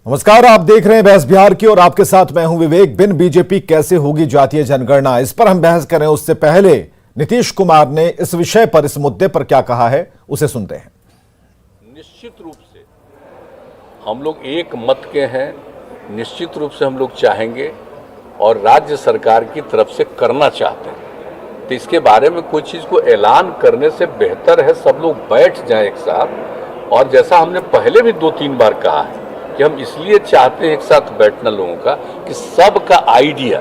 नमस्कार, आप देख रहे हैं बहस बिहार की और आपके साथ मैं हूं विवेक। बिन बीजेपी कैसे होगी जातीय जनगणना, इस पर हम बहस करें उससे पहले नीतीश कुमार ने इस विषय पर, इस मुद्दे पर क्या कहा है, उसे सुनते हैं। निश्चित रूप से हम लोग एक मत के हैं, निश्चित रूप से हम लोग चाहेंगे और राज्य सरकार की तरफ से करना चाहते हैं। तो इसके बारे में कोई चीज़ को ऐलान करने से बेहतर है सब लोग बैठ जाएं एक साथ। और जैसा हमने पहले भी 2-3 बार कहा है कि हम इसलिए चाहते हैं एक साथ बैठना लोगों का कि सबका आइडिया,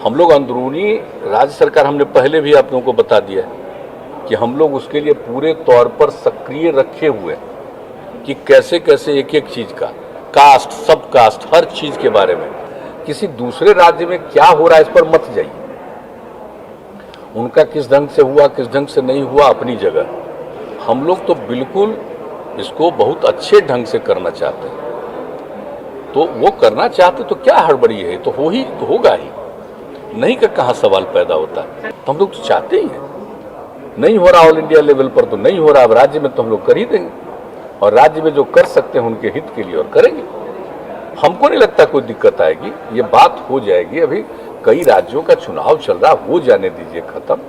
हम लोग अंदरूनी राज्य सरकार, हमने पहले भी आप लोगों को बता दिया है कि हम लोग उसके लिए पूरे तौर पर सक्रिय रखे हुए हैं कि कैसे कैसे एक एक चीज़ का, कास्ट, सब कास्ट, हर चीज़ के बारे में। किसी दूसरे राज्य में क्या हो रहा है इस पर मत जाइए, उनका किस ढंग से हुआ, किस ढंग से नहीं हुआ, अपनी जगह। हम लोग तो बिल्कुल इसको बहुत अच्छे ढंग से करना चाहते हैं। तो वो करना चाहते तो क्या हड़बड़ी है, तो होगा ही, नहीं का कहाँ सवाल पैदा होता है। तो हम लोग तो चाहते ही हैं। नहीं हो रहा ऑल इंडिया लेवल पर तो नहीं हो रहा, अब राज्य में तो हम लोग कर ही देंगे और राज्य में जो कर सकते हैं उनके हित के लिए और करेंगे। हमको नहीं लगता कोई दिक्कत आएगी, ये बात हो जाएगी। अभी कई राज्यों का चुनाव चल रहा, हो जाने दीजिए खत्म।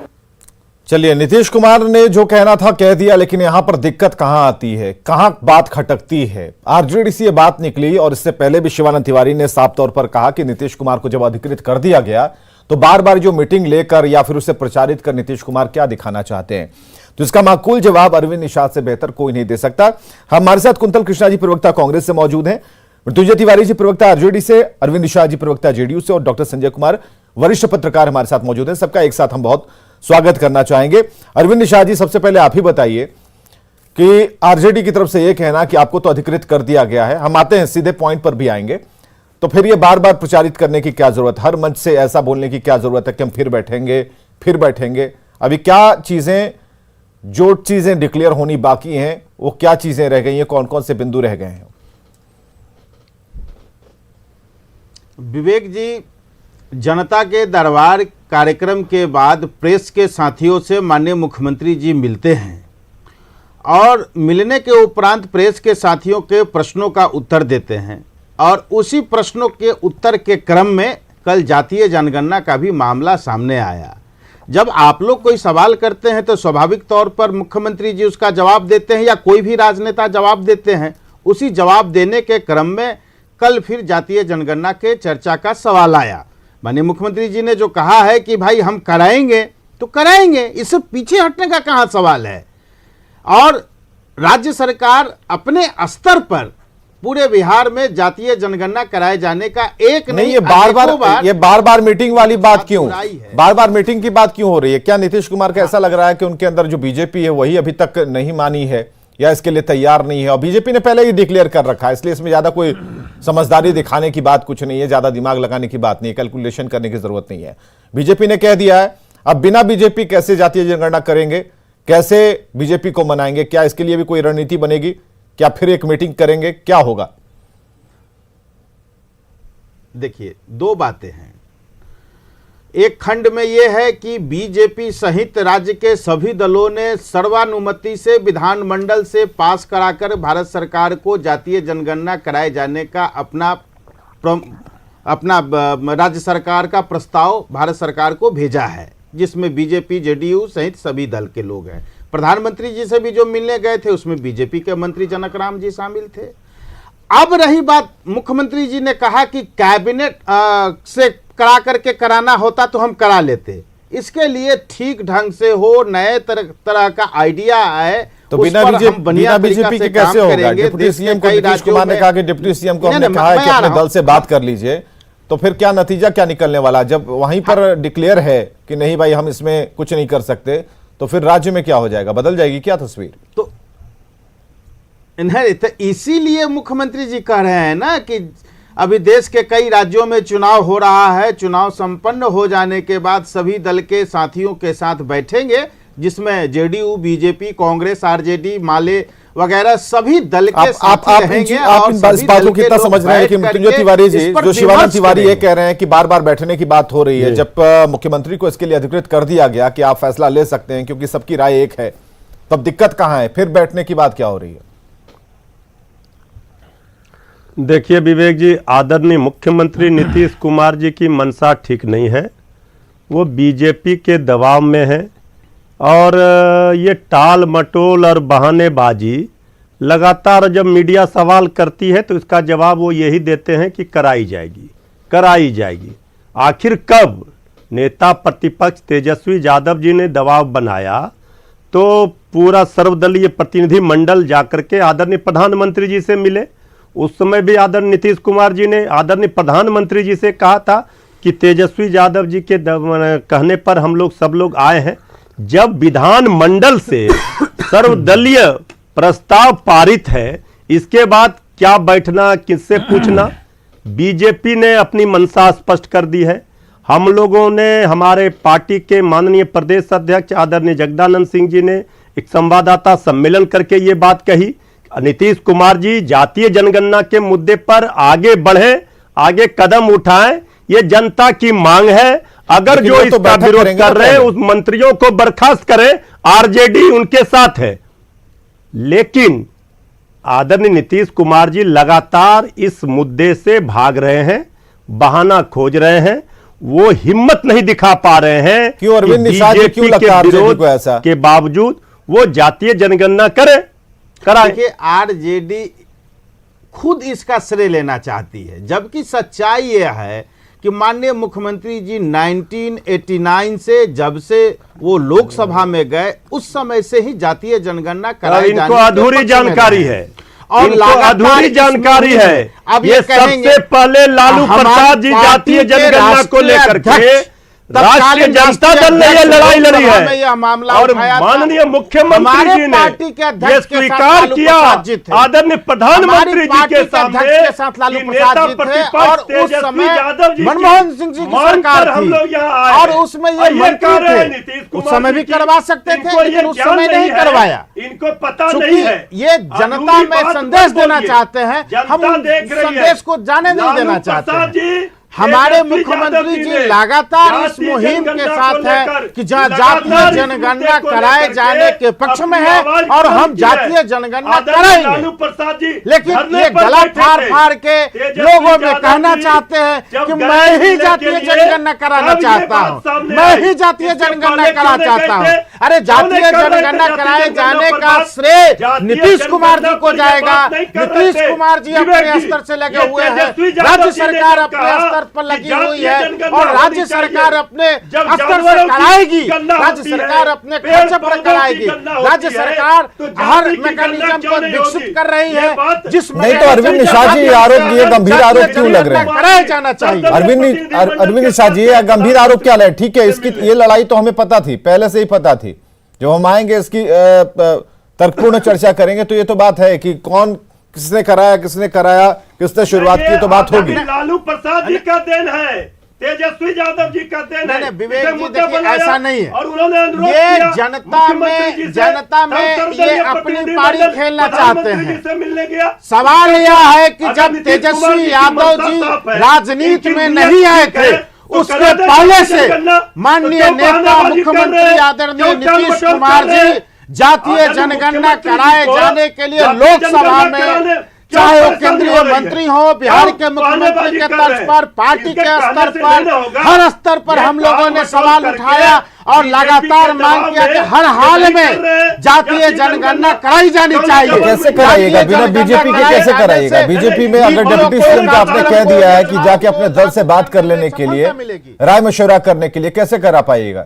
चलिए, नीतीश कुमार ने जो कहना था कह दिया, लेकिन यहां पर दिक्कत कहां आती है, कहां बात खटकती है। आरजेडी से ये बात निकली और इससे पहले भी शिवानंद तिवारी ने साफ तौर पर कहा कि नीतीश कुमार को जब अधिकृत कर दिया गया तो बार बार जो मीटिंग लेकर या फिर उसे प्रचारित कर नीतीश कुमार क्या दिखाना चाहते हैं। तो इसका माकूल जवाब अरविंद निषाद से बेहतर कोई नहीं दे सकता। हमारे साथ कुंतल कृष्णा जी प्रवक्ता कांग्रेस से मौजूद हैं, मृत्युंजय तिवारी जी प्रवक्ता आरजेडी से, अरविंद निषाद जी प्रवक्ता जेडीयू से और डॉक्टर संजय कुमार वरिष्ठ पत्रकार हमारे साथ मौजूद हैं। सबका एक साथ हम बहुत स्वागत करना चाहेंगे। अरविंद निषाद जी, सबसे पहले आप ही बताइए कि आरजेडी की तरफ से यह कहना कि आपको तो अधिकृत कर दिया गया है, हम आते हैं सीधे पॉइंट पर भी आएंगे, तो फिर ये बार बार प्रचारित करने की क्या जरूरत, हर मंच से ऐसा बोलने की क्या जरूरत है कि हम फिर बैठेंगे। अभी क्या चीजें, जो चीजें डिक्लेयर होनी बाकी हैं वो क्या चीजें रह गई हैं, कौन कौन से बिंदु रह गए हैं? विवेक जी, जनता के दरबार कार्यक्रम के बाद प्रेस के साथियों से माननीय मुख्यमंत्री जी मिलते हैं और मिलने के उपरांत प्रेस के साथियों के प्रश्नों का उत्तर देते हैं और उसी प्रश्नों के उत्तर के क्रम में कल जातीय जनगणना का भी मामला सामने आया। जब आप लोग कोई सवाल करते हैं तो स्वाभाविक तौर पर मुख्यमंत्री जी उसका जवाब देते हैं या कोई भी राजनेता जवाब देते हैं। उसी जवाब देने के क्रम में कल फिर जातीय जनगणना के चर्चा का सवाल आया। माननीय मुख्यमंत्री जी ने जो कहा है कि भाई हम कराएंगे तो कराएंगे, इससे पीछे हटने का कहाँ सवाल है। और राज्य सरकार अपने स्तर पर पूरे बिहार में जातीय जनगणना कराए जाने का एक नहीं, ये बार बार मीटिंग वाली बात क्यों, बार बार मीटिंग की बात क्यों हो रही है? क्या नीतीश कुमार का ऐसा लग रहा है कि उनके अंदर जो बीजेपी है वही अभी तक नहीं मानी है या इसके लिए तैयार नहीं है? और बीजेपी ने पहले ही डिक्लेयर कर रखा है, इसलिए इसमें ज्यादा कोई समझदारी दिखाने की बात कुछ नहीं है, ज्यादा दिमाग लगाने की बात नहीं है, कैलकुलेशन करने की जरूरत नहीं है। बीजेपी ने कह दिया है। अब बिना बीजेपी कैसे जातीय जनगणना करेंगे, कैसे बीजेपी को मनाएंगे? क्या इसके लिए भी कोई रणनीति बनेगी? क्या फिर एक मीटिंग करेंगे? क्या होगा? देखिए, दो बातें हैं। एक खंड में यह है कि बीजेपी सहित राज्य के सभी दलों ने सर्वानुमति से विधानमंडल से पास कराकर भारत सरकार को जातीय जनगणना कराए जाने का अपना राज्य सरकार का प्रस्ताव भारत सरकार को भेजा है, जिसमें बीजेपी, जेडीयू सहित सभी दल के लोग हैं। प्रधानमंत्री जी से भी जो मिलने गए थे उसमें बीजेपी के मंत्री जनक राम जी शामिल थे। अब रही बात, मुख्यमंत्री जी ने कहा कि कैबिनेट से करा करके कराना होता तो हम करा लेते, इसके लिए ठीक ढंग से हो, नए तरह का आइडिया आए तो बिना बीजेपी के कैसे होगा? डिप्टी सीएम को नीतीश कुमार ने कहा कि डिप्टी सीएम को हमने कहा है कि अपने दल से बात कर लीजिए, तो फिर क्या नतीजा क्या निकलने वाला? जब वहीं पर डिक्लेयर है कि नहीं भाई हम इसमें कुछ नहीं कर सकते, तो फिर राज्य में क्या हो जाएगा? बदल जाएगी क्या तस्वीर? तो इसीलिए मुख्यमंत्री जी कह रहे हैं ना कि अभी देश के कई राज्यों में चुनाव हो रहा है, चुनाव संपन्न हो जाने के बाद सभी दल के साथियों के साथ बैठेंगे, जिसमें जेडीयू, बीजेपी, कांग्रेस, आरजेडी, माले वगैरह सभी दल के साथी रहेंगे। आप इस बात को कितना समझ रहे हैं कि मृत्युंजय तिवारी जी, जो शिवानंद तिवारी ये कह रहे हैं कि बार बार बैठने की बात हो रही है, जब मुख्यमंत्री को इसके लिए अधिकृत कर दिया गया कि आप फैसला ले सकते हैं क्योंकि सबकी राय एक है, तब दिक्कत कहां है? फिर बैठने की बात क्या हो रही है? देखिए विवेक जी, आदरणीय मुख्यमंत्री नीतीश कुमार जी की मंशा ठीक नहीं है। वो बीजेपी के दबाव में है और ये टाल मटोल और बहानेबाजी लगातार जब मीडिया सवाल करती है तो इसका जवाब वो यही देते हैं कि कराई जाएगी, कराई जाएगी। आखिर कब नेता प्रतिपक्ष तेजस्वी यादव जी ने दबाव बनाया तो पूरा सर्वदलीय प्रतिनिधि मंडल जाकर के आदरणीय प्रधानमंत्री जी से मिले। उस समय भी आदरणीय नीतीश कुमार जी ने आदरणीय प्रधानमंत्री जी से कहा था कि तेजस्वी यादव जी के कहने पर हम लोग सब लोग आए हैं। जब विधान मंडल से सर्वदलीय प्रस्ताव पारित है, इसके बाद क्या बैठना, किससे पूछना। बीजेपी ने अपनी मंशा स्पष्ट कर दी है। हम लोगों ने, हमारे पार्टी के माननीय प्रदेश अध्यक्ष आदरणीय जगदानंद सिंह जी ने एक संवाददाता सम्मेलन करके ये बात कही, नीतीश कुमार जी जातीय जनगणना के मुद्दे पर आगे बढ़े, आगे कदम उठाएं, ये जनता की मांग है। अगर जो इसका विरोध कर रहे हैं उस मंत्रियों को बर्खास्त करें, आरजेडी उनके साथ है। लेकिन आदरणीय नीतीश कुमार जी लगातार इस मुद्दे से भाग रहे हैं, बहाना खोज रहे हैं, वो हिम्मत नहीं दिखा पा रहे हैं। क्यों अरविंद निषाद जी, क्यों लगता है आरजेडी को ऐसा? के बावजूद वो जातीय जनगणना कराए। देखिए, आरजेडी खुद इसका श्रेय लेना चाहती है, जबकि सच्चाई यह है कि माननीय मुख्यमंत्री जी 1989 से जब से वो लोकसभा में गए उस समय से ही जातीय जनगणना कराई जाने इनको अधूरी जानकारी है और अधूरी जानकारी है। अब ये सबसे पहले लालू प्रसाद जी जातीय जनगणना को लेकर के राष्ट्रीय जनता दल ने ये लड़ाई लड़ी है यह मामला और माननीय मुख्यमंत्री जी ने ये स्वीकार किया आदरणीय प्रधानमंत्री जी के साथ लालू प्रसाद जी थे और उस समय मनमोहन सिंह जी की सरकार थी और उसमें ये मंत्री थे, उस समय भी करवा सकते थे लेकिन उस समय नहीं करवाया। इनको पता नहीं है, ये जनता में संदेश देना चाहते हैं, हम संदेश को जाने नहीं देना चाहते हैं। हमारे मुख्यमंत्री जी लगातार इस मुहिम के साथ है कि जहां जातीय जनगणना कराए जाने के पक्ष में है और हम जातीय जनगणना कराएंगे। लेकिन ये गला फाड़ के लोगों में कहना चाहते हैं कि मैं ही जातीय जनगणना कराना चाहता हूं, मैं ही जातीय जनगणना कराना चाहता हूं। अरे जातीय जनगणना कराए जाने का श्रेय नीतीश कुमार जी को जाएगा। नीतीश कुमार जी अपने स्तर से लगे हुए हैं, राज्य सरकार अपने स्तर पर लगी हुई है और राज्य सरकार अपने स्तर से कराएगी, राज्य सरकार अपने खर्च पर कराएगी, राज्य सरकार हर मैकेनिज्म को विकसित कर रही है। जिस नहीं तो अरविंद निषाद जी आरोप, ये गंभीर आरोप क्यों लग रहे हैं? कराया जाना चाहिए। अरविंद निषाद जी, गंभीर आरोप क्या लगे? ठीक है, इसकी ये लड़ाई तो हमें पता थी, पहले से ही पता थी। जब हम आएंगे इसकी तर्कपूर्ण चर्चा करेंगे तो ये तो बात है कि कौन, किसने कराया, किसने शुरुआत की, तो बात होगी। लालू प्रसाद जी का देन है, तेजस्वी यादव जी का देन है। विवेक जी देखिए, ऐसा नहीं है। और उन्होंने अनुरोध ये किया जनता में ये अपनी पारी खेलना चाहते हैं। मिलने गया। सवाल यह है कि जब तेजस्वी यादव जी राजनीति में नहीं आए थे उसके पहले से माननीय नेता मुख्यमंत्री आदरणीय नीतीश कुमार जी जातीय जनगणना कराए जाने के लिए लोकसभा में, चाहे वो केंद्रीय मंत्री हो, बिहार के मुख्यमंत्री के तर्ज पर, पार्टी के स्तर पर, हर स्तर पर हम लोगों ने सवाल उठाया और लगातार मांग किया कि हर हाल में जातीय जनगणना कराई जानी चाहिए। कैसे कराइएगा? बिना बीजेपी के कैसे कराइएगा? बीजेपी में अगर डिप्टी सीएम का आपने कह दिया है कि जाके अपने दल से बात कर लेने के लिए, राय मशवरा करने के लिए, कैसे करा पाइएगा?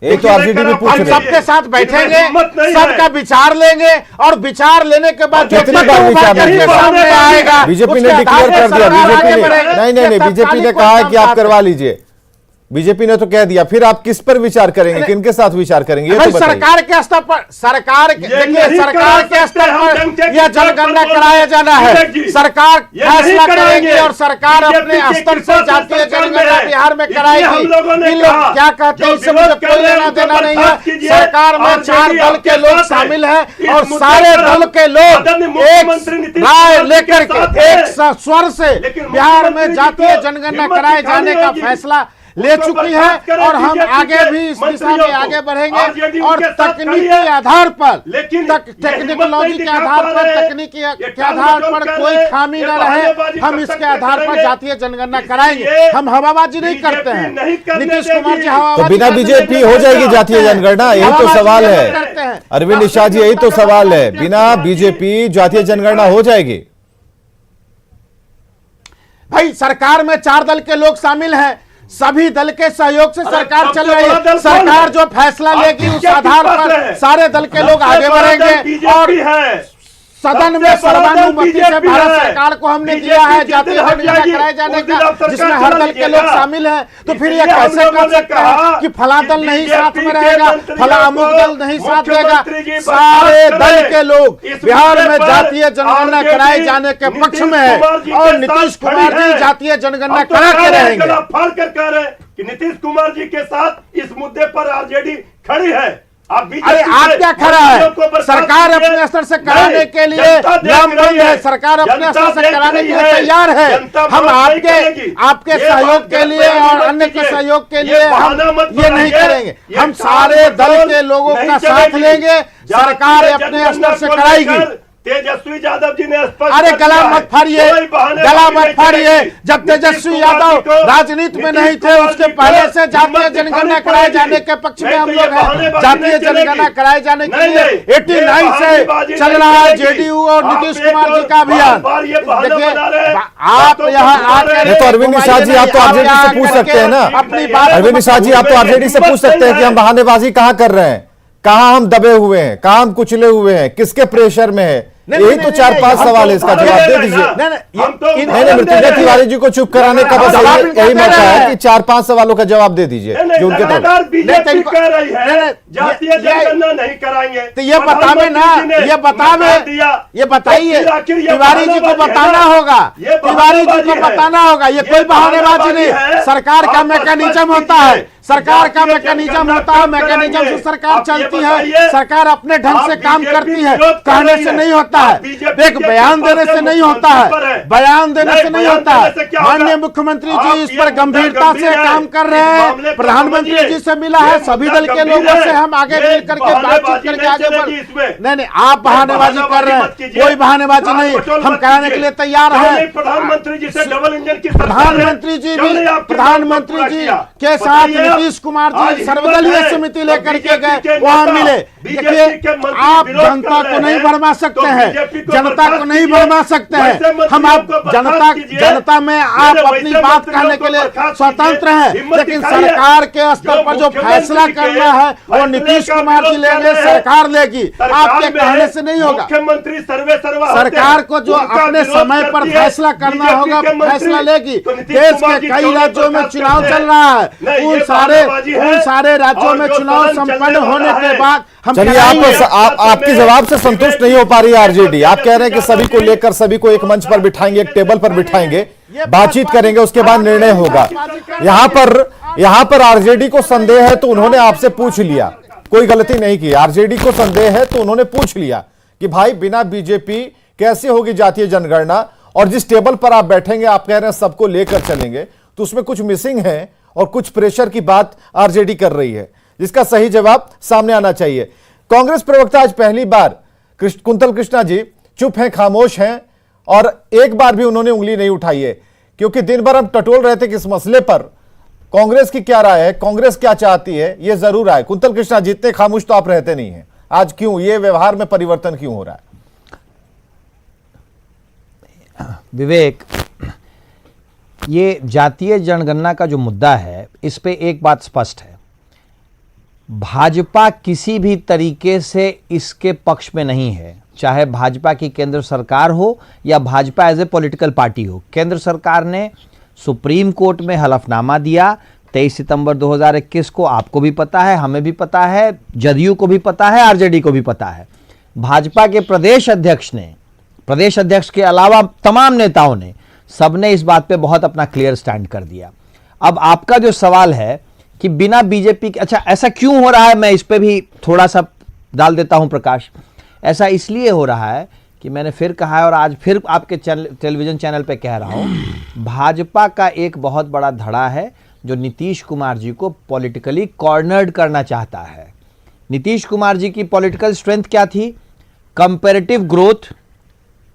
एक तो आरजेडी भी पूछ रहे हैं, सबके साथ बैठेंगे, सबका विचार लेंगे और विचार लेने के बाद कितनी बार विचार सामने आएगा। बीजेपी ने डिक्लेयर कर दिया, बीजेपी ने नहीं, बीजेपी ने कहा है कि आप करवा लीजिए। बीजेपी ने तो कह दिया, फिर आप किस पर विचार करेंगे, किनके साथ विचार करेंगे? ये तो सरकार के स्तर पर, सरकार देखिए, सरकार के स्तर पर यह जनगणना कराया जाना है। सरकार फैसला करेगी और सरकार अपने स्तर से जातीय जनगणना बिहार में कराएगी। इन लोग क्या कहते हैं इससे मुझे कोई लेना देना नहीं है। सरकार में 4 दल के लोग शामिल हैं और सारे दल के लोग एक राय लेकर के एक स्वर से बिहार में जातीय जनगणना कराए जाने का फैसला ले चुकी है और हम आगे भी इस दिशा में आगे बढ़ेंगे और तकनीकी आधार पर, टेक्नोलॉजी के आधार पर, तकनीकी के आधार पर कोई खामी न रहे, हम इसके आधार पर जातीय जनगणना कराएंगे। हम हवाबाजी नहीं करते हैं। नीतीश कुमार जी हवाबाजी, तो बिना बीजेपी हो जाएगी जातीय जनगणना, यही तो सवाल है अरविंद निषाद जी, यही तो सवाल है, बिना बीजेपी जातीय जनगणना हो जाएगी? भाई सरकार में 4 दल के लोग शामिल हैं, सभी दल के सहयोग से सरकार चल रही है। सरकार जो फैसला लेगी उस आधार पर सारे दल के लोग आगे बढ़ेंगे और सदन में सर्वानुमति से भारत सरकार को हमने दिया है जातीय जनगणना कराए जाने का, जिसमें हर दल के लोग शामिल हैं। तो फिर ये कैसे कर सकते हैं कि फला दल नहीं साथ में रहेगा, फला अमुक दल नहीं साथ देगा? सारे दल के लोग बिहार में जातीय जनगणना कराए जाने के पक्ष में है और नीतीश कुमार जी जातीय जनगणना करा के रहेंगे। कह रहे हैं कि नीतीश कुमार जी के साथ इस मुद्दे पर आरजेडी खड़ी है। अरे आप क्या खड़ा है? सरकार अपने स्तर से कराने के लिए लामबंद है, सरकार अपने स्तर से कराने के लिए तैयार है। हम आपके सहयोग के लिए और अन्य के सहयोग के लिए हम ये नहीं करेंगे। हम सारे दल के लोगों का साथ लेंगे, सरकार अपने स्तर से कराएगी। तेजस्वी यादव जी ने स्पष्ट, अरे गला मत फाड़िए, गला मत फाड़िए। जब तेजस्वी यादव राजनीति में नहीं थे उसके पहले से जातीय जनगणना कराए जाने के पक्ष में हम लोग हैं। जातीय जनगणना कराए जाने के लिए 89 से चल रहा है जेडीयू और नीतीश कुमार जी का अभियान। देखिए आप यहाँ आकर, तो अरविंद निषाद जी आप तो आरजेडी से पूछ सकते हैं ना, अपनी बात अरविंद निषाद जी आप तो आरजेडी से पूछ सकते हैं कि हम बहानेबाजी कहाँ कर रहे हैं, कहाँ हम दबे हुए हैं, कहाँ हम कुचले हुए हैं, किसके प्रेशर में है? यही तो 4-5 सवाल है, इसका जवाब दे दीजिए। नहीं, मृत्युंजय तिवारी जी को चुप कराने का बस यही मौका है कि 4-5 सवालों का जवाब दे दीजिए जो उनके तरफ। बीजेपी कह रही है जातीय जनगणना नहीं कराएंगे, तो ये बतावे ना, ये बताइए, तिवारी जी को बताना होगा, तिवारी जी को बताना होगा। ये कोई बहानेबाजी नहीं, सरकार का मैकेनिज्म होता है, सरकार का मैकेनिज्म होता है, मैकेनिज्म से सरकार चलती है, सरकार अपने ढंग से काम करती है, कहने से नहीं होता है, एक बयान देने से नहीं होता है, बयान देने से नहीं होता है। माननीय मुख्यमंत्री जी इस पर गंभीरता से काम कर रहे हैं, प्रधानमंत्री जी से मिला है, सभी दल के लोगों से हम आगे मिल करके बातचीत करके आगे बढ़। नहीं, आप बहानेबाजी कर रहे हैं, कोई बहानेबाजी नहीं, हम कहने के लिए तैयार हैं। प्रधानमंत्री जी से डबल इंजन की, प्रधानमंत्री जी के साथ नीतीश कुमार जी सर्वदलीय समिति लेकर के गए, वहां मिले। देखिए आप जनता को नहीं भरमा सकते हैं, जनता को नहीं भरमा सकते हैं। हम आप जनता में आप अपनी बात कहने के लिए स्वतंत्र हैं, लेकिन सरकार के स्तर पर जो फैसला करना है वो नीतीश कुमार जी लेंगे, सरकार लेगी, आपके कहने से नहीं होगा। मुख्यमंत्री सर्वे सर्वा, सरकार को जो अपने समय पर फैसला करना होगा फैसला लेगी। देश के कई राज्यों में चुनाव चल रहा है, उन सारे राज्यों में चुनाव संपन्न होने के बाद हम चलिए आपके जवाब से संतुष्ट नहीं हो पा रही है आरजेडी। आप कह रहे हैं कि सभी को लेकर सभी को एक मंच पर बिठाएंगे, एक टेबल पर बिठाएंगे, बातचीत करेंगे, उसके बाद निर्णय होगा। यहां पर आरजेडी को संदेह है तो उन्होंने आपसे पूछ लिया, कोई गलती नहीं की। आरजेडी को संदेह है तो उन्होंने पूछ लिया कि भाई बिना बीजेपी कैसे होगी जातीय जनगणना, और जिस टेबल पर आप बैठेंगे आप कह रहे हैं सबको लेकर चलेंगे, तो उसमें कुछ मिसिंग है और कुछ प्रेशर की बात आरजेडी कर रही है, जिसका सही जवाब सामने आना चाहिए। कांग्रेस प्रवक्ता आज पहली बार कुंतल कृष्णा जी चुप हैं, खामोश हैं, और एक बार भी उन्होंने उंगली नहीं उठाई है, क्योंकि दिन भर हम टटोल रहे थे कि इस मसले पर कांग्रेस की क्या राय है, कांग्रेस क्या चाहती है, यह जरूर आए। कुंतल कृष्णा जी, इतने खामोश तो आप रहते नहीं हैं, आज क्यों ये व्यवहार में परिवर्तन क्यों हो रहा है? विवेक, ये जातीय जनगणना का जो मुद्दा है, इस पे एक बात स्पष्ट है, भाजपा किसी भी तरीके से इसके पक्ष में नहीं है। चाहे भाजपा की केंद्र सरकार हो या Bhajpa as a political party हो। केंद्र सरकार ने सुप्रीम कोर्ट में हलफनामा दिया 23 सितंबर 2021 को, आपको भी पता है, हमें भी पता है, जदयू को भी पता है, आरजेडी को भी पता है। भाजपा के प्रदेश अध्यक्ष के अलावा तमाम नेताओं ने, सबने इस बात पे बहुत अपना क्लियर स्टैंड कर दिया। अब आपका जो सवाल है कि बिना बीजेपी के, अच्छा ऐसा क्यों हो रहा है, मैं इस पे भी थोड़ा सा डाल देता हूं प्रकाश। ऐसा इसलिए हो रहा है कि मैंने फिर कहा है और आज फिर आपके टेलीविजन चैनल पे कह रहा हूं, भाजपा का एक बहुत बड़ा धड़ा है जो नीतीश कुमार जी को पॉलिटिकली कॉर्नर्ड करना चाहता है। नीतीश कुमार जी की पॉलिटिकल स्ट्रेंथ क्या थी? Comparative growth,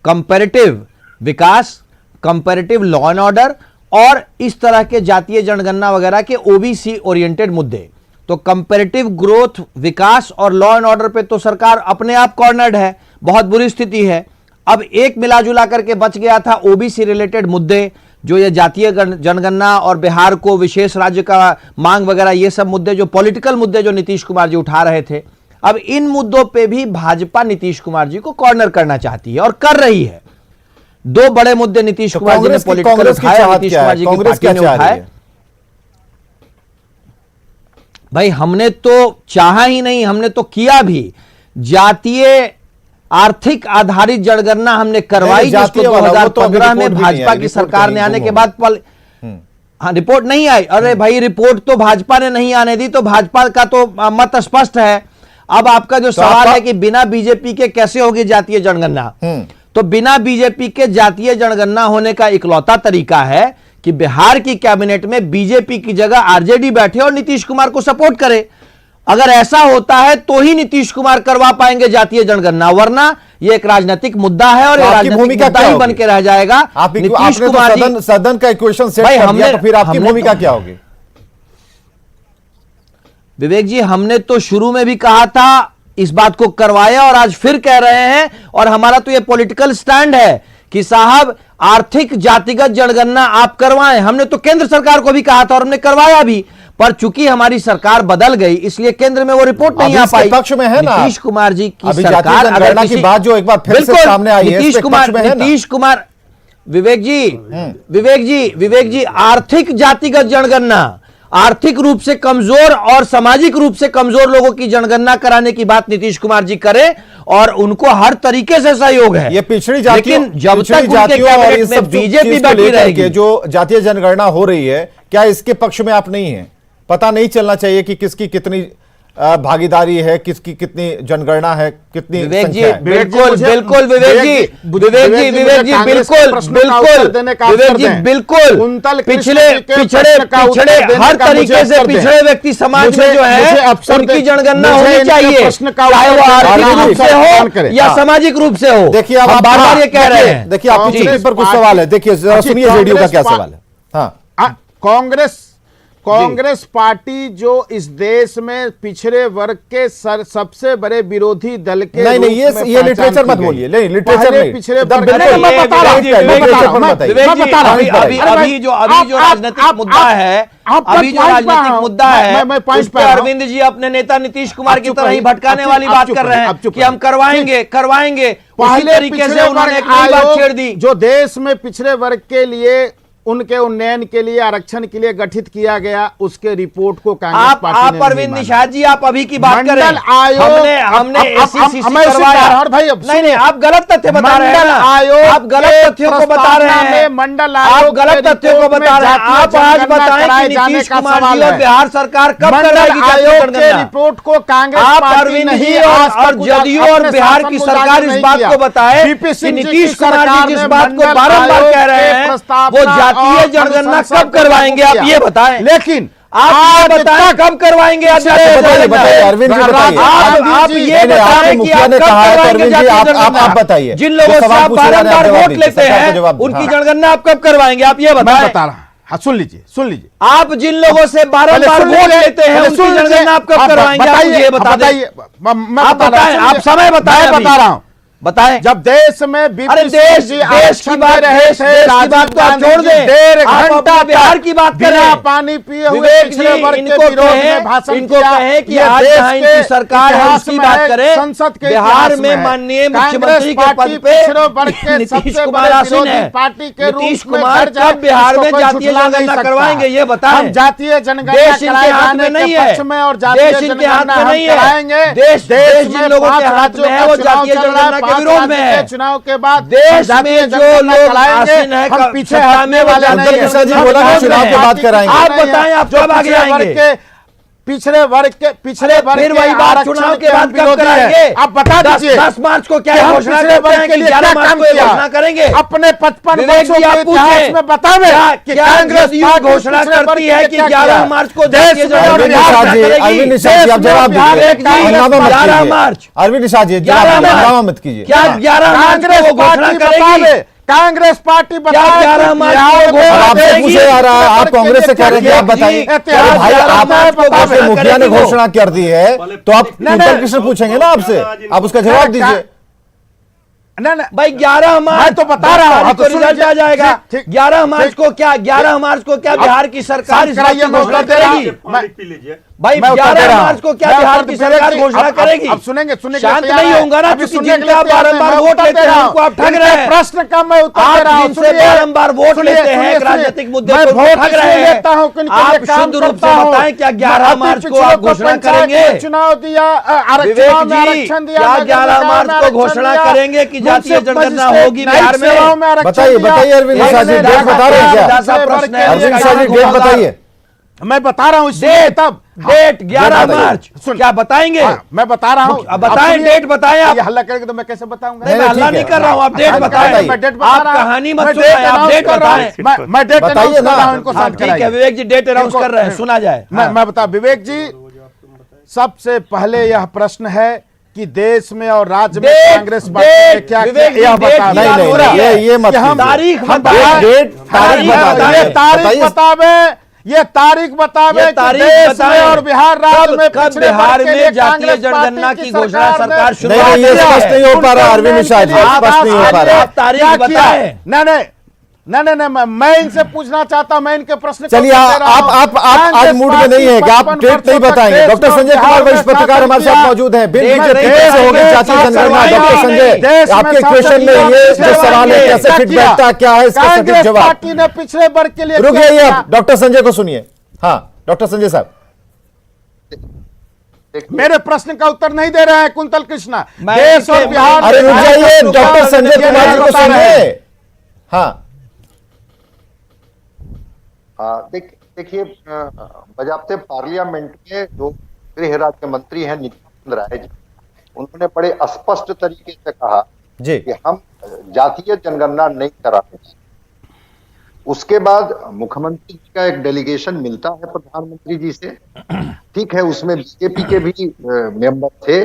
comparative Vikas, comparative law and order और इस तरह के जातीय जनगणना वगैरह के ओबीसी ओरिएंटेड मुद्दे। तो कंपैरेटिव ग्रोथ, विकास और लॉ एंड ऑर्डर पे तो सरकार अपने आप कॉर्नर्ड है, बहुत बुरी स्थिति है। अब एक मिलाजुला करके बच गया था ओबीसी रिलेटेड मुद्दे, जो ये जातीय जनगणना और बिहार को विशेष राज्य का मांग वगैरह, ये सब मुद्दे जो पॉलिटिकल मुद्दे जो नीतीश कुमार जी उठा रहे थे। अब इन मुद्दों पे भी भाजपा नीतीश कुमार जी को कॉर्नर करना चाहती है और कर रही है। दो बड़े मुद्दे नीतीश कुमार जी ने पॉलिटिकल उठाए, नीतीश कुमार जी की पार्टी ने उठाए। भाई हमने तो चाहा ही नहीं, हमने तो किया भी। जातीय आर्थिक आधारित जनगणना हमने करवाई, जिसको 2015 में भाजपा की सरकार ने आने के बाद हाँ रिपोर्ट नहीं आई। अरे भाई रिपोर्ट तो भाजपा ने नहीं आने दी, तो भाजपा का तो मत स्पष्ट है। अब आपका जो सवाल है कि बिना बीजेपी के कैसे होगी जातीय जनगणना, तो बिना बीजेपी के जातीय जनगणना होने का इकलौता तरीका है कि बिहार की कैबिनेट में बीजेपी की जगह आरजेडी बैठे और नीतीश कुमार को सपोर्ट करे। अगर ऐसा होता है तो ही नीतीश कुमार करवा पाएंगे जातीय जनगणना, वरना ये एक राजनीतिक मुद्दा है और राजनीतिक मुद्दा ही बन के रह जाएगा। नीतीश कुमार जी सदन का इक्वेशन सेट कर दिया, तो फिर आपकी भूमिका क्या होगी? विवेक जी, हमने तो शुरू में भी कहा था, इस बात को करवाया और आज फिर कह रहे हैं। और हमारा तो ये पॉलिटिकल स्टैंड है कि साहब आर्थिक जातिगत जनगणना आप करवाएं। हमने तो केंद्र सरकार को भी कहा था और हमने करवाया भी, पर चूंकि हमारी सरकार बदल गई इसलिए केंद्र में वो रिपोर्ट नहीं आ पाई। पक्ष में है ना नीतीश कुमार जी की सरकार, अगर की बात जो एक बार फिर से सामने आई है, नीतीश कुमार विवेक जी आर्थिक जातिगत जनगणना, आर्थिक रूप से कमजोर और सामाजिक रूप से कमजोर लोगों की जनगणना कराने की बात नीतीश कुमार जी करे और उनको हर तरीके से सहयोग है। ये पिछड़ी जातियों, लेकिन जब तक उनके कैबिनेट में बीजेपी बैठी रहेगी, जो जातीय जनगणना हो रही है, क्या इसके पक्ष में आप नहीं है? पता नहीं चलना चाहिए कि किसकी कितनी भागीदारी है, किसकी कितनी जनगणना है, कितनी विवेक जी संख्या है? बिल्कुल बिल्कुल विवेक जी बिल्कुल विवेक जी बिल्कुल पिछड़े हर तरीके से पिछड़े व्यक्ति समाज में जो है उनकी जनगणना होनी चाहिए, चाहे वो आर्थिक रूप से हो या सामाजिक रूप से हो। देखिए आप बार बार ये कह रहे हैं। देखिए आपकी चिट्ठी पर कुछ सवाल है, देखिए जरा सुनिए जेडीयू का क्या सवाल है। हाँ, कांग्रेस पार्टी जो इस देश में पिछड़े वर्ग के सबसे बड़े विरोधी दल के नहीं ये लिटरेचर मत बोलिए, नहीं लिटरेचर नहीं, पिछड़े अभी जो राजनीतिक मुद्दा है उस पर अरविंद जी अपने नेता नीतीश कुमार की तरह ही भटकाने वाली बात कर रहे हैं कि हम करवाएंगे। उसी तरीके से उन्होंने एक नई बात छेड़ दी, जो देश में पिछड़े वर्ग के लिए उनके उन्नयन के लिए आरक्षण के लिए गठित किया गया, उसके रिपोर्ट को कांग्रेस पार्टी ने आप अरविंद निषाद जी आप अभी की बात कर रहे हैं। हमने एसीसीसी करवाया और भाई नहीं आप गलत तथ्य बता रहे हैं, आप गलत तथ्यों को बता रहे हैं, मंडल आप गलत तथ्यों को बता रहे हैं। आप आज बताएं कि नीतीश कुमार जी और बिहार सरकार कब कराएगी रिपोर्ट को कांग्रेस आप अरविंद जी और जदयू और बिहार की सरकार इस बात को बताए कि नीतीश कुमार जी जिस बात को बारंबार कह रहे हैं वो जातीय जनगणना कब करवाएंगे, आप ये बताएं। लेकिन आप ये बताएं कब करवाएंगे अरविंद जी बताइए, आप ये बताएं कि आप कब करवाएंगे जातीय जनगणना। आप बताइए, जिन लोगों से आप बारंबार वोट लेते हैं उनकी जनगणना आप कब करवाएंगे, आप ये बताएं। बता रहा हाँ, सुन लीजिए आप जिन लोगों से बारंबार वोट लेते हैं उनकी जनगणना आप कब करवाएंगे, आप मुझे बता दें। आप बताएं, आप समय बताएं, बता रहा हूं, बताएं। जब देश में अरे देश की बात रहे थे, बात को आप छोड़ दें, 1.5 घंटा बिहार की बात करें, बिना पानी पिए हुए पिछड़े वर्ग के विरोध में भाषण किया। कहें कि आज जहां इनकी सरकार है उसकी बात करें, संसद के बिहार में माननीय मुख्यमंत्री के पद पे नीतीश कुमार आसीन है। पार्टी के नीतीश कुमार कब बिहार में जातीय जनगणना करवाएंगे ये बताएं। जातीय जनगणना देश इनके हाथ में नहीं है, देश इनके हाथ में नहीं है, देश जिन लोगों के हाथ में है वो जातीय जनगणना के विरोध में है। चुनाव के बाद देश में जो लोग आसीन है हम पीछे हटने वाले नहीं हैं। जी बोला कि चुनाव के बाद कराएंगे। आप बताएं आप कब आगे आएंगे। पिछड़े वर्ग के फिर वही बात चुनाव के बाद कब कराएंगे? आप बता दीजिए 10 मार्च को क्या घोषणा पिछड़े करते वर्ग हैं के कि लिए 11 क्या मार्च काम को ये किया? घोषणा करेंगे? अपने 55 विवेक वर्षों जी, के आप इतिहास पूछें, में बतावे कि क्या कांग्रेस जदयू पार्टी घोषणा पिछड़े वर्ग करती के है लिए कि क्या 11 किया? मार्च को देश जातीय में और अरविंद जनगणना निषाद जी, करेगी? अरविंद निषाद जी, आप जवाब विवेक दीजिए, जी, हंगामा मत 11 कीजिए। मार्च, अरविंद निषाद जी, 11 हंगामा मार्च मत कीजिए। क्या 11 मार्च को कांग्रेस वो घोषणा पार्टी करेगी? बतावे, कांग्रेस पार्टी बतावे 11 कि मार्च को बिहार में घोषणा अब आपसे करेगी? पूछे जा रहा है, आप कांग्रेस से कह रहे हैं कि आप बताइए। इतिहास अरे भाई, 11 आप मार्च को आपसे घोषणा मुखिया ने करेगी वो। घोषणा कर दी है तो आप उत्तर कृष्ण पूछेंगे ना आपसे, आप उसका जवाब दीजिए। नहीं भाई 11 मार्च मैं तो बता रहा हूं, को रिजल्ट आ जाएगा। ठीक, 11 मार्च को क्या 11 मार्च को क्या बिहार की सरकार इस बात की घोषणा करेगी? पानी पी लीजिए। भाई मैं उत्तर दे 11 रहा हूं। मार्च को क्या मैं बिहार उत्तर की दे सरकार रहा हूं। घोषणा करेगी? अब सुनेंगे के शांत लिए नहीं तैयार होगा ना, हैं। अभी क्योंकि सुनने के जिनका लिए आप तैयार हैं, बारंबार मैं वोट उत्तर लेते दे हैं रहा हूं। उनको आप ठग इनके रहे हैं। प्रश्न का मैं उत्तर आप दे रहा हूं। जिनसे बारंबार वोट लेते हैं एक राजनीतिक मुद्दे मैं पर वोट ठग रहे हैं, लेता हूं कि इनके लिए आप काम शुद्ध रूप करता से हूं। बताएं क्या 11 अति मार्च को पिछड़ों आप घोषणा पंचायत में करेंगे? चुनाव दिया, आरक्षण विवेक में जी, आरक्षण दिया, क्या नगर 11 निकाय मार्च में को आरक्षण घोषणा दिया, करेंगे कि जातीय मुंसिफ जनगणना मजिस्ट्रेट होगी न्यायिक बिहार में? सेवाओं में आरक्षण बताइए, दिया। बताइए अरविंद निषाद जी, एक डेट बता रहे हैं क्या? ऐसा प्रश्न है, अरविंद निषाद जी, डेट बताइए। मैं बता रहा हूं डेट 11 बताइए। मार्च क्या बताएंगे? मैं बता रहा हूं। अब बताएं, डेट बताएं आप। ये हल्ला करेंगे तो मैं कैसे बताऊंगा? नहीं, मैं हल्ला नहीं कर रहा हूं, आप डेट बताएं। मैं डेट बता आप रहा हूं। कहानी मत मैं सुनाएं, डेट आप announce डेट कर रहा हूं। बताएं। मैं डेट बताइए announce कर ना। रहा हूं, इनको हाँ, शांत ठीक है, कराइए। विवेक जी डेट अनाउंस कर रहे हैं, सुना जाए। हाँ। मैं बता, विवेक जी, सबसे पहले यह प्रश्न है कि देश में और राज्य में डेट, कांग्रेस पार्टी ने डेट, क्या किया, विवेक जी, यह डेट बता। की नहीं बात नहीं हो रही नहीं, है। ये मत कि हम कीजिए। तारीख हम बताएं। डेट तारीख बता ये दीजिए। तारीख बताइए। बतावे, ये तारीख बतावे ये कि तारीख देश बताएं। में और बिहार राज्य में कब पिछड़े बिहार वर्ग के में लिए जातीय कांग्रेस जनगणना पार्टी की घोषणा ने सरकार नहीं नहीं, ये शुरुआत स्पष्ट नहीं हो पा रहा अरविंद निषाद जी, स्पष्ट नहीं हो पा रहा। आप तारीख क्या किया? बताएं। नहीं, मैं इनसे पूछना चाहता हूं, मैं इनके प्रश्न चलिए, आप आज मूड में नहीं है कि आप डेट नहीं बताएंगे। डॉक्टर संजय कुमार वरिष्ठ पत्रकार हमारे साथ मौजूद हैं। बिल डेट बीजेपी नहीं कैसे होगी जातीय जनगणना? डॉक्टर संजय, आपके क्वेश्चन में ये जो सवाल है कैसे फिट बैठता, क्या है इसका सटीक कांग्रेस जवाब? पार्टी ने पिछड़े वर्ग के लिए रुक क्या जाइए, किया? आप डॉक्टर संजय को सुनिए। हाँ, डॉक्टर संजय साहब, मेरे प्रश्न का उत्तर नहीं दे रहे हैं कुंतल कृष्णा। मैं देश और देखिए, बिहार अरे रुक जाइए, डॉक्टर संजय कुमार जी को बता रहे हैं। सुनिए। हाँ, देखिए, बजाते पार्लियामेंट में जो गृह राज्य मंत्री हैं नित्यानंद राय जी, उन्होंने बड़े स्पष्ट तरीके से कहा जी, कि हम जातीय जनगणना नहीं कराते। उसके बाद मुख्यमंत्री जी का एक डेलीगेशन मिलता है प्रधानमंत्री जी से, ठीक है, उसमें बीजेपी के भी मेंबर थे,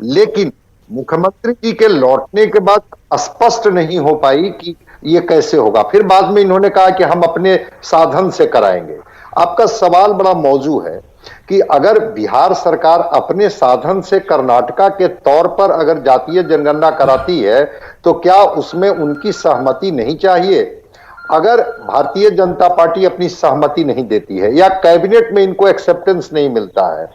लेकिन मुख्यमंत्री जी के लौटने के बाद स्पष्ट नहीं हो पाई कि ये कैसे होगा। फिर बाद में इन्होंने कहा कि हम अपने साधन से कराएंगे। आपका सवाल बड़ा मौजू है कि अगर बिहार सरकार अपने साधन से कर्नाटका के तौर पर अगर जातीय जनगणना कराती है तो क्या उसमें उनकी सहमति नहीं चाहिए? अगर भारतीय जनता पार्टी अपनी सहमति नहीं देती है या कैबिनेट में इनको एक्सेप्टेंस नहीं मिलता है,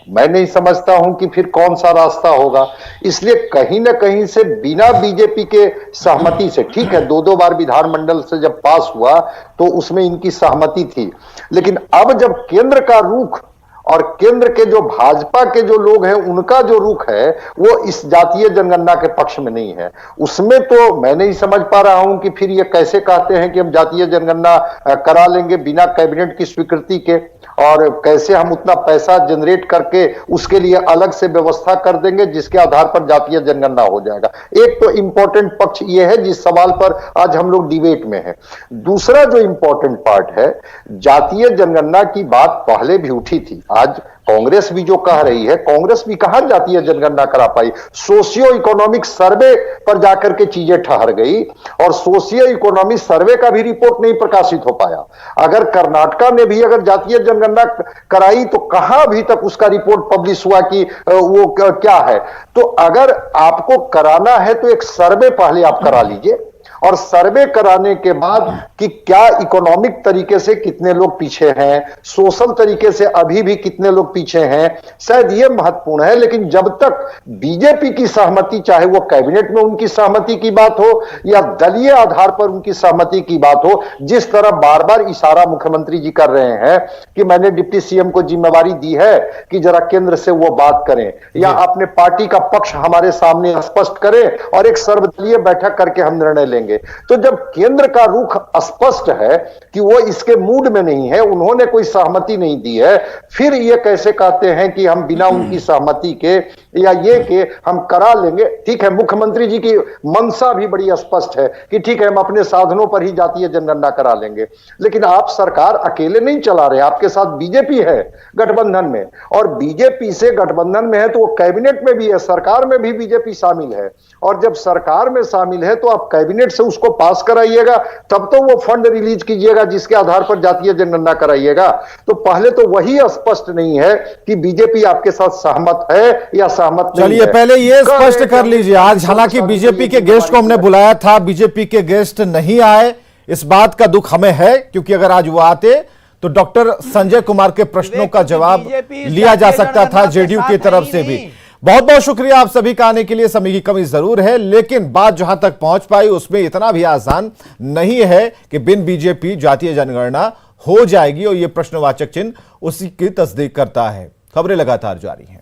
मैं नहीं समझता हूं कि फिर कौन सा रास्ता होगा। इसलिए कहीं ना कहीं से बिना बीजेपी के सहमति से, ठीक है, 2 बार विधानमंडल से जब पास हुआ तो उसमें इनकी सहमति थी, लेकिन अब जब केंद्र का रुख और केंद्र के जो भाजपा के जो लोग हैं उनका जो रुख है वो इस जातीय जनगणना के पक्ष में नहीं है, उसमें तो मैं नहीं समझ पा रहा हूं कि फिर ये कैसे कहते हैं कि हम जातीय जनगणना करा लेंगे बिना कैबिनेट की स्वीकृति के, और कैसे हम उतना पैसा जनरेट करके उसके लिए अलग से व्यवस्था कर देंगे जिसके आधार पर जातीय जनगणना हो जाएगा। एक तो इंपॉर्टेंट पक्ष ये है जिस सवाल पर आज हम लोग डिबेट में हैं। दूसरा जो इंपॉर्टेंट पार्ट है, जातीय जनगणना की बात पहले भी उठी थी, आज कांग्रेस भी जो कह रही है, कांग्रेस भी कहां जातीय जनगणना करा पाई। सोशियो इकोनॉमिक सर्वे पर जाकर के चीजें ठहर गई और सोशियो इकोनॉमिक सर्वे का भी रिपोर्ट नहीं प्रकाशित हो पाया। अगर कर्नाटका ने भी अगर जातीय जनगणना कराई तो कहां अभी तक उसका रिपोर्ट पब्लिश हुआ कि वो क्या है। तो अगर आपको कराना है तो एक सर्वे पहले आप करा लीजिए, और सर्वे कराने के बाद कि क्या इकोनॉमिक तरीके से कितने लोग पीछे हैं, सोशल तरीके से अभी भी कितने लोग पीछे हैं, शायद यह महत्वपूर्ण है। लेकिन जब तक बीजेपी की सहमति, चाहे वो कैबिनेट में उनकी सहमति की बात हो या दलीय आधार पर उनकी सहमति की बात हो, जिस तरह बार बार इशारा मुख्यमंत्री जी कर रहे हैं कि मैंने डिप्टी सीएम को जिम्मेवारी दी है कि जरा केंद्र से वो बात करें या अपने पार्टी का पक्ष हमारे सामने स्पष्ट करें और एक सर्वदलीय बैठक करके हम निर्णय लेंगे। लेंगे। तो जब केंद्र का रुख स्पष्ट है कि वो इसके मूड में नहीं है, उन्होंने कोई सहमति नहीं दी है, फिर ये कैसे कहते हैं कि हम बिना उनकी सहमति के या ये कि हम करा लेंगे। ठीक है, मुख्यमंत्री जी की मंशा भी बड़ी स्पष्ट है कि ठीक है हम अपने साधनों पर ही जातीय जनगणना करा लेंगे, लेकिन आप सरकार अकेले नहीं चला रहे, आपके साथ बीजेपी है गठबंधन में, और बीजेपी से गठबंधन में है तो वो कैबिनेट में भी है, सरकार में भी बीजेपी शामिल है, और जब सरकार में शामिल है तो आप कैबिनेट से उसको पास कराइएगा, तब तो वो फंड रिलीज कीजिएगा जिसके आधार पर जातीय जनगणना कराइएगा। तो पहले तो वही स्पष्ट नहीं है कि बीजेपी आपके साथ सहमत है या सहमत नहीं चलिए है। पहले ये स्पष्ट कर लीजिए, आज हालांकि बीजेपी के गेस्ट को हमने बुलाया था, बीजेपी के गेस्ट नहीं आए, इस बात का दुख हमें है, क्योंकि अगर आज वो आते तो डॉक्टर संजय कुमार के प्रश्नों का जवाब लिया जा सकता था जेडीयू की तरफ से भी। बहुत बहुत शुक्रिया आप सभी का आने के लिए। समय की कमी जरूर है, लेकिन बात जहां तक पहुंच पाई उसमें इतना भी आसान नहीं है कि बिन बीजेपी जातीय जनगणना हो जाएगी, और यह प्रश्नवाचक चिन्ह उसी की तस्दीक करता है। खबरें लगातार जारी हैं।